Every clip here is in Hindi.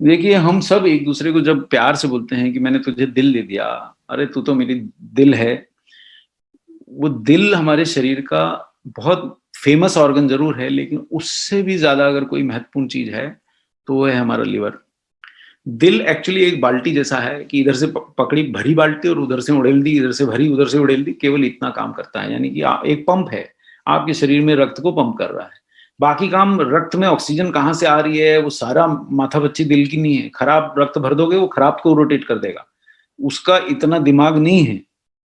देखिए, हम सब एक दूसरे को जब प्यार से बोलते हैं कि मैंने तुझे दिल दे दिया, अरे तू तो मेरी दिल है। वो दिल हमारे शरीर का बहुत फेमस ऑर्गन जरूर है, लेकिन उससे भी ज्यादा अगर कोई महत्वपूर्ण चीज है तो वो है हमारा लिवर। दिल एक्चुअली एक बाल्टी जैसा है कि इधर से पकड़ी भरी बाल्टी और उधर से उड़ेल दी, इधर से भरी उधर से उड़ेल दी, केवल इतना काम करता है। यानी कि एक पंप है, आपके शरीर में रक्त को पंप कर रहा है। बाकी काम, रक्त में ऑक्सीजन कहाँ से आ रही है वो सारा माथापच्ची दिल की नहीं है। खराब रक्त भर दोगे वो खराब को रोटेट कर देगा, उसका इतना दिमाग नहीं है।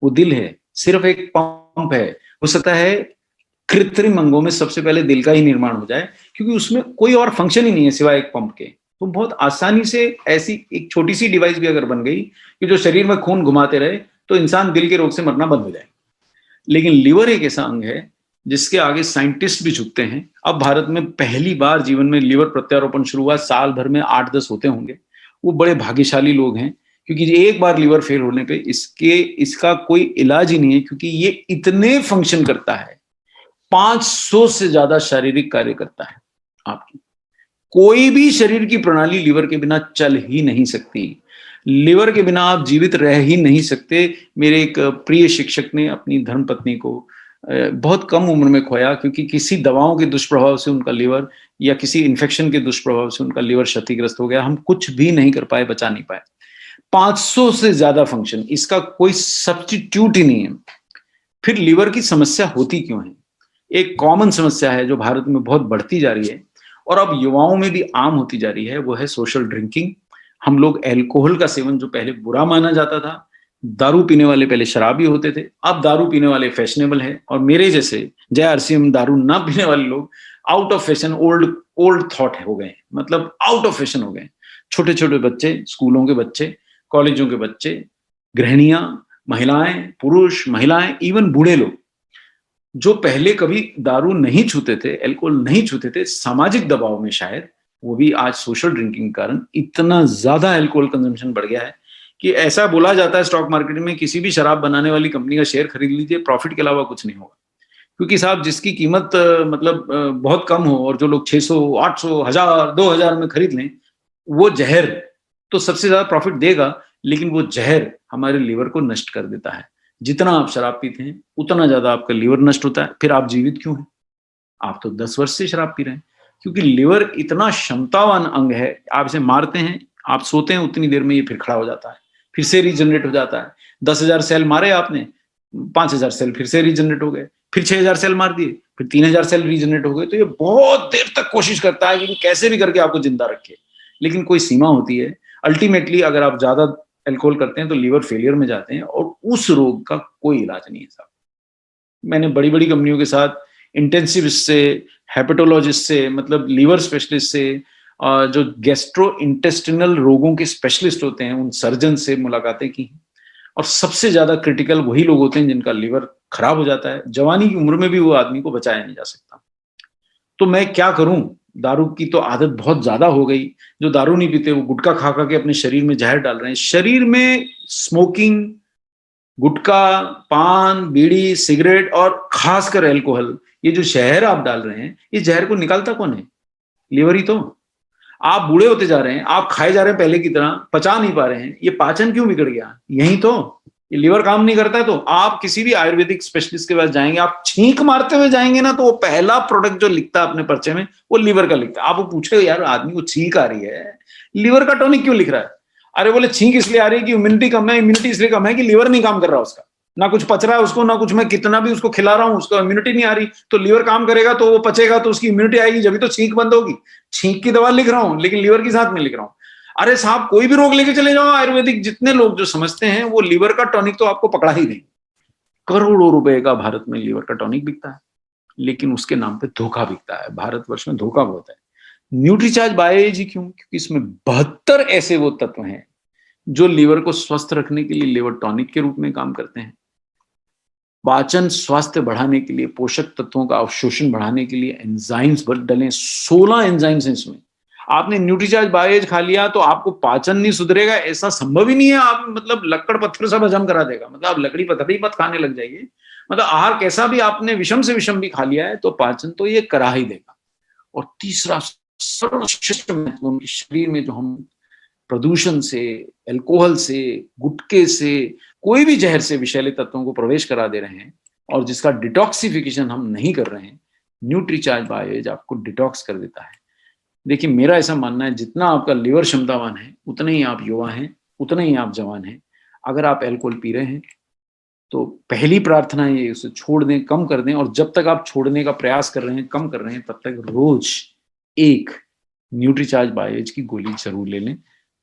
वो दिल है, सिर्फ एक पंप है। हो सकता है कृत्रिम अंगों में सबसे पहले दिल का ही निर्माण हो जाए, क्योंकि उसमें कोई और फंक्शन ही नहीं है सिवाय एक पंप के। तो बहुत आसानी से ऐसी एक छोटी सी डिवाइस भी अगर बन गई कि जो शरीर में खून घुमाते रहे, तो इंसान दिल के रोग से मरना बंद हो जाए। लेकिन लिवर एक ऐसा अंग है जिसके आगे साइंटिस्ट भी झुकते हैं। अब भारत में पहली बार जीवन में लिवर प्रत्यारोपण शुरू हुआ, साल भर में 8-10 होते होंगे। वो बड़े भाग्यशाली लोग हैं, क्योंकि एक बार लिवर फेल होने पे इसका कोई इलाज ही नहीं है, क्योंकि ये इतने फंक्शन करता है। 500 से ज्यादा शारीरिक कार्य करता है आपकी। कोई भी शरीर की प्रणाली लिवर के बिना चल ही नहीं सकती। लिवर के बिना आप जीवित रह ही नहीं सकते। मेरे एक प्रिय शिक्षक ने अपनी धर्मपत्नी को बहुत कम उम्र में खोया, क्योंकि किसी दवाओं के दुष्प्रभाव से उनका लिवर, या किसी इन्फेक्शन के दुष्प्रभाव से उनका लिवर क्षतिग्रस्त हो गया। हम कुछ भी नहीं कर पाए, बचा नहीं पाए। 500 से ज्यादा फंक्शन, इसका कोई सब्स्टिट्यूट ही नहीं है। फिर लिवर की समस्या होती क्यों है? एक कॉमन समस्या है जो भारत में बहुत बढ़ती जा रही है और अब युवाओं में भी आम होती जा रही है, वो है सोशल ड्रिंकिंग। हम लोग अल्कोहल का सेवन, जो पहले बुरा माना जाता था, दारू पीने वाले पहले शराबी होते थे, अब दारू पीने वाले फैशनेबल है। और मेरे जैसे जय आरसीएम दारू ना पीने वाले लोग out of fashion, old old thought हो गए, मतलब आउट ऑफ फैशन हो गए। छोटे छोटे बच्चे, स्कूलों के बच्चे, कॉलेजों के बच्चे, गृहिणियां, महिलाएं, पुरुष, महिलाएं, इवन बूढ़े लोग, जो पहले कभी दारू नहीं छूते थे, अल्कोहल नहीं छूते थे, सामाजिक दबाव में शायद, वो भी आज सोशल ड्रिंकिंग के कारण इतना ज्यादा अल्कोहल कंजम्पशन बढ़ गया है कि ऐसा बोला जाता है स्टॉक मार्केट में, किसी भी शराब बनाने वाली कंपनी का शेयर खरीद लीजिए, प्रॉफिट के अलावा कुछ नहीं होगा। क्योंकि साहब, जिसकी कीमत बहुत कम हो और जो लोग 600, 800, 1000, 2000 में खरीद लें, वो जहर तो सबसे ज्यादा प्रॉफिट देगा, लेकिन वो जहर हमारे लीवर को नष्ट कर देता है। जितना आप शराब पीते हैं उतना ज्यादा आपका लीवर नष्ट होता है। फिर आप जीवित क्यों हैं? आप तो 10 वर्ष से शराब पी रहे हैं। क्योंकि लिवर इतना क्षमतावान अंग है, आप इसे मारते हैं, आप सोते हैं, उतनी देर में ये फिर खड़ा हो जाता है, फिर से रीजनरेट हो जाता है। 10,000 सेल मारे आपने, 5,000 सेल फिर से रीजनरेट हो गए, फिर 6,000 सेल मार दिए, फिर 3,000 सेल रीजनरेट हो गए। तो ये बहुत देर तक कोशिश करता है कि कैसे भी करके आपको जिंदा रखे, लेकिन कोई सीमा होती है। अल्टीमेटली अगर आप ज्यादा अल्कोहल करते हैं तो लीवर फेलियर में जाते हैं, और उस रोग का कोई इलाज नहीं है साहब। मैंने बड़ी बड़ी कंपनियों के साथ, इंटेंसिविस्ट से, हेपेटोलॉजिस्ट से, मतलब लीवर स्पेशलिस्ट से, जो गैस्ट्रो इंटेस्टिनल रोगों के स्पेशलिस्ट होते हैं, उन सर्जन से मुलाकातें की। और सबसे ज्यादा क्रिटिकल वही लोग होते हैं जिनका लीवर खराब हो जाता है। जवानी की उम्र में भी वो आदमी को बचाया नहीं जा सकता। तो मैं क्या करूं? दारू की तो आदत बहुत ज्यादा हो गई। जो दारू नहीं पीते वो गुटखा खा खा के अपने शरीर में जहर डाल रहे हैं। शरीर में स्मोकिंग, गुटखा, पान, बीड़ी, सिगरेट और खासकर अल्कोहल, ये जो जहर आप डाल रहे हैं, ये जहर को निकालता कौन है? लीवर ही तो। आप बूढ़े होते जा रहे हैं, आप खाए जा रहे हैं पहले की तरह, पचा नहीं पा रहे हैं। ये पाचन क्यों बिगड़ गया? यही तो। ये लीवर काम नहीं करता है। तो आप किसी भी आयुर्वेदिक स्पेशलिस्ट के पास जाएंगे, आप छींक मारते हुए जाएंगे ना, तो वो पहला प्रोडक्ट जो लिखता है अपने पर्चे में, वो लीवर का लिखता है। आप वो पूछे, यार आदमी को छींक आ रही है, लीवर का टॉनिक क्यों लिख रहा है? अरे बोले छींक इसलिए आ रही है कि इम्यूनिटी कम है। इम्यूनिटी इसलिए कम है कि लीवर नहीं काम कर रहा उसका, ना कुछ पच रहा है उसको, ना कुछ मैं कितना भी उसको खिला रहा हूं, उसको इम्यूनिटी नहीं आ रही। तो लीवर काम करेगा तो वो पचेगा, तो उसकी इम्यूनिटी आएगी, जब तो छींक बंद होगी। छींक की दवा लिख रहा हूं, लेकिन लीवर के साथ में लिख रहा हूं। अरे साहब, कोई भी रोग लेके चले जाओ आयुर्वेदिक, जितने लोग जो समझते हैं वो लीवर का टॉनिक तो आपको पकड़ा ही नहीं। करोड़ों रुपए का भारत में लीवर का टॉनिक बिकता है, लेकिन उसके नाम पे धोखा बिकता है। भारतवर्ष में धोखा बहुत है। न्यूट्रीचार्ज बायोएज ही क्यों? क्योंकि इसमें 72 ऐसे वो तत्व हैं जो लीवर को स्वस्थ रखने के लिए लीवर टॉनिक के रूप में काम करते हैं। पाचन स्वास्थ्य बढ़ाने के लिए, पोषक तत्वों का अवशोषण बढ़ाने के लिए एंजाइम्स डले। 16 एंजाइम्स हैं इसमें। आपने न्यूट्रीचार्ज बायोएज खा लिया तो आपको पाचन नहीं सुधरेगा, ऐसा संभव ही नहीं है। आप मतलब लक्कड़ पत्थर सब हजम करा देगा, मतलब आप लकड़ी पत्थर ही मत खाने लग जाइए। मतलब आहार कैसा भी आपने विषम से विषम भी खा लिया है तो पाचन तो ये करा ही देगा। और तीसरा सर्वश्रेष्ठ महत्व, शरीर में जो हम प्रदूषण से, अल्कोहल से, गुटखे से, कोई भी जहर से विषैले तत्वों को प्रवेश करा दे रहे हैं और जिसका डिटॉक्सिफिकेशन हम नहीं कर रहे हैं, न्यूट्रीचार्ज बायोएज आपको डिटॉक्स कर देता है। देखिए, मेरा ऐसा मानना है, जितना आपका लिवर क्षमतावान है उतने ही आप युवा हैं, उतने ही आप जवान हैं। अगर आप अल्कोहल पी रहे हैं तो पहली प्रार्थना ये उसे छोड़ दें, कम कर दें, और जब तक आप छोड़ने का प्रयास कर रहे हैं, कम कर रहे हैं, तब तक रोज एक न्यूट्रीचार्ज बायोएज की गोली जरूर ले लें,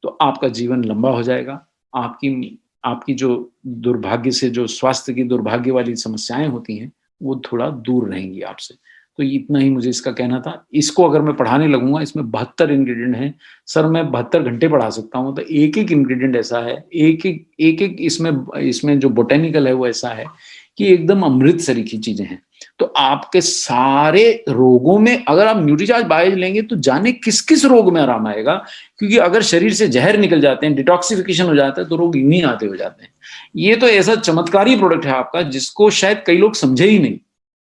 तो आपका जीवन लंबा हो जाएगा। आपकी आपकी जो दुर्भाग्य से जो स्वास्थ्य की दुर्भाग्य वाली समस्याएं होती हैं, वो थोड़ा दूर रहेंगी आपसे। तो इतना ही मुझे इसका कहना था। इसको अगर मैं पढ़ाने लगूंगा, इसमें 72 इंग्रेडिएंट हैं सर, मैं 72 घंटे पढ़ा सकता हूँ। तो एक एक इंग्रेडिएंट ऐसा है, एक एक इसमें जो बोटेनिकल है वो ऐसा है कि एकदम अमृत सरीखी चीजें हैं। तो आपके सारे रोगों में अगर आप न्यूट्रीचार्ज बायोएज लेंगे तो जाने किस किस रोग में आराम आएगा, क्योंकि अगर शरीर से जहर निकल जाते हैं, डिटॉक्सिफिकेशन हो जाता है, तो रोग यूं ही आते हो जाते हैं। ये तो ऐसा चमत्कारी प्रोडक्ट है आपका जिसको शायद कई लोग समझे ही नहीं।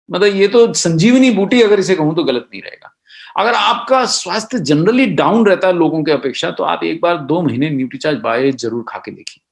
मतलब ये तो संजीवनी बूटी अगर इसे कहूं तो गलत नहीं रहेगा। अगर आपका स्वास्थ्य जनरली डाउन रहता है लोगों के अपेक्षा, तो आप एक बार 2 महीने न्यूट्रीचार्ज बायोएज जरूर खा के देखिए।